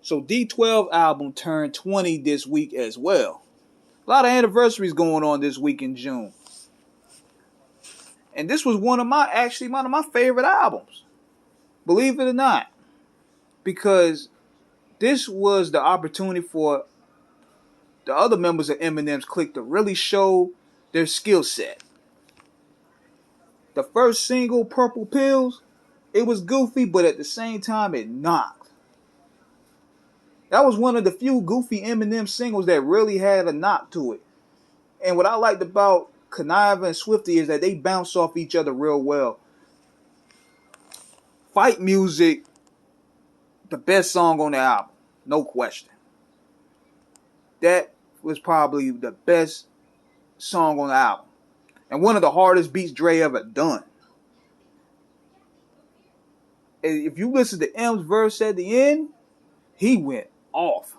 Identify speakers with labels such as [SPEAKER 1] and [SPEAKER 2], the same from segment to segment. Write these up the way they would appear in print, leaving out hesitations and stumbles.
[SPEAKER 1] So D12 album turned 20 this week as well. A lot of anniversaries going on this week in June. And this was one of my favorite albums. Believe it or not. Because this was the opportunity for the other members of Eminem's clique to really show their skill set. The first single, Purple Pills, it was goofy, but at the same time, it knocked. That was one of the few goofy Eminem singles that really had a knock to it. And what I liked about Conniva and Swifty is that they bounce off each other real well. Fight Music, the best song on the album, no question. That was probably the best song on the album. And one of the hardest beats Dre ever done. And if you listen to M's verse at the end, he went off.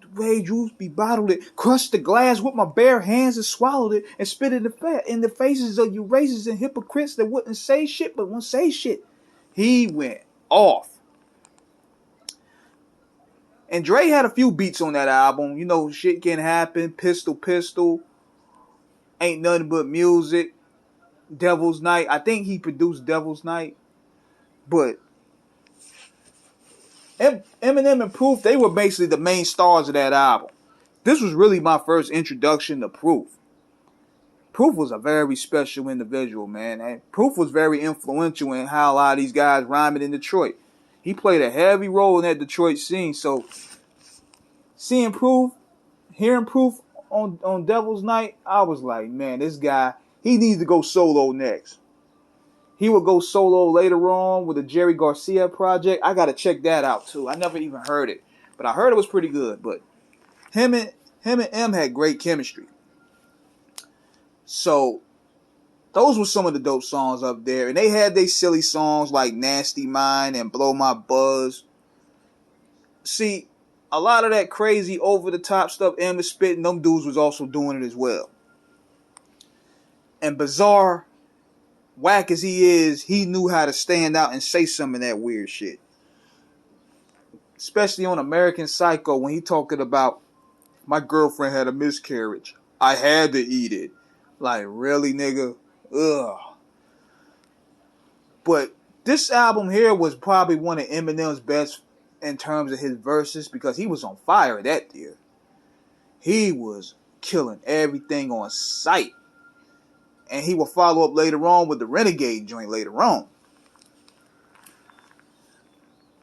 [SPEAKER 1] The way juice be bottled it, crushed the glass with my bare hands and swallowed it and spit it in the faces of you racists and hypocrites that wouldn't say shit but won't say shit. He went off. And Dre had a few beats on that album. You know, Shit Can Happen, Pistol Pistol, Ain't Nothing But Music, Devil's Night. I think he produced Devil's Night. But Eminem and Proof, they were basically the main stars of that album. This was really my first introduction to Proof. Proof was a very special individual, man. And Proof was very influential in how a lot of these guys rhyming in Detroit. He played a heavy role in that Detroit scene. So seeing Proof, hearing Proof on Devil's Night, I was like, man, this guy, he needs to go solo next. He would go solo later on with the Jerry Garcia project. I got to check that out too. I never even heard it. But I heard it was pretty good. But him and M had great chemistry. So those were some of the dope songs up there. And they had their silly songs like Nasty Mind and Blow My Buzz. See, a lot of that crazy over-the-top stuff M was spitting, them dudes was also doing it as well. And Bizarre, whack as he is, he knew how to stand out and say some of that weird shit. Especially on American Psycho when he talking about, my girlfriend had a miscarriage. I had to eat it. Like, really, nigga? Ugh. But this album here was probably one of Eminem's best in terms of his verses because he was on fire that year. He was killing everything on sight. And he will follow up later on with the Renegade joint later on.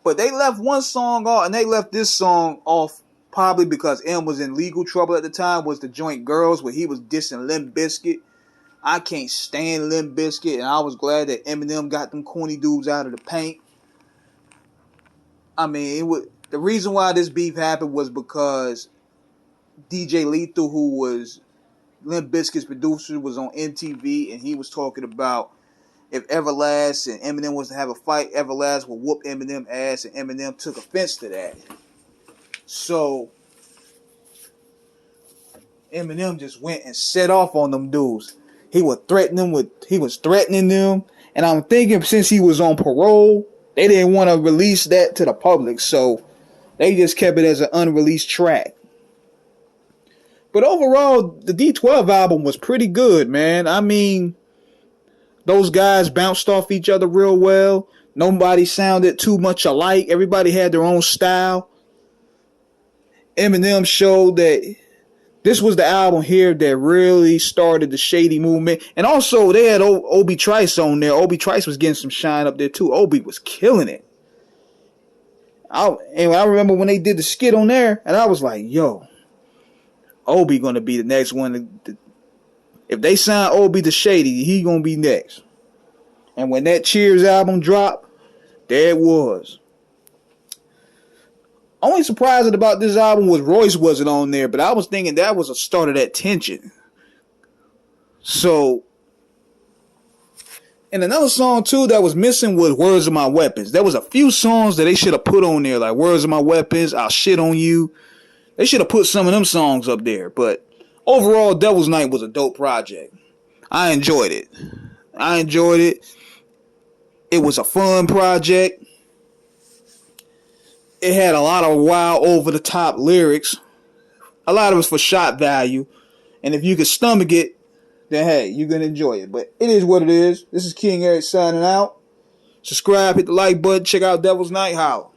[SPEAKER 1] But they left one song off, and they left this song off probably because M was in legal trouble at the time, was the joint Girls, where he was dissing Limp Bizkit. I can't stand Limp Bizkit, and I was glad that Eminem got them corny dudes out of the paint. I mean, the reason why this beef happened was because DJ Lethal, who was Limp Bizkit's producer, was on MTV, and he was talking about if Everlast and Eminem was to have a fight, Everlast would whoop Eminem ass, and Eminem took offense to that. So Eminem just went and set off on them dudes. He was threatening them, and I'm thinking since he was on parole, they didn't want to release that to the public, so they just kept it as an unreleased track. But overall, the D12 album was pretty good, man. I mean, those guys bounced off each other real well. Nobody sounded too much alike. Everybody had their own style. Eminem showed that this was the album here that really started the Shady movement. And also, they had Obi Trice on there. Obi Trice was getting some shine up there, too. Obi was killing it. And I remember when they did the skit on there, and I was like, yo, Obi gonna be the next one. If they sign Obi to Shady, he gonna be next. And when that Cheers album dropped, there it was. Only surprising about this album was Royce wasn't on there, but I was thinking that was a start of that tension. So, and another song too that was missing was Words of My Weapons. There was a few songs that they should have put on there, like Words of My Weapons, I'll Shit on You. They should have put some of them songs up there, but overall, Devil's Night was a dope project. I enjoyed it. It was a fun project. it had a lot of wild, over-the-top lyrics. A lot of it's for shot value. And if you can stomach it, then hey, you're going to enjoy it. But it is what it is. This is King Eric signing out. Subscribe, hit the like button, check out Devil's Night Howl.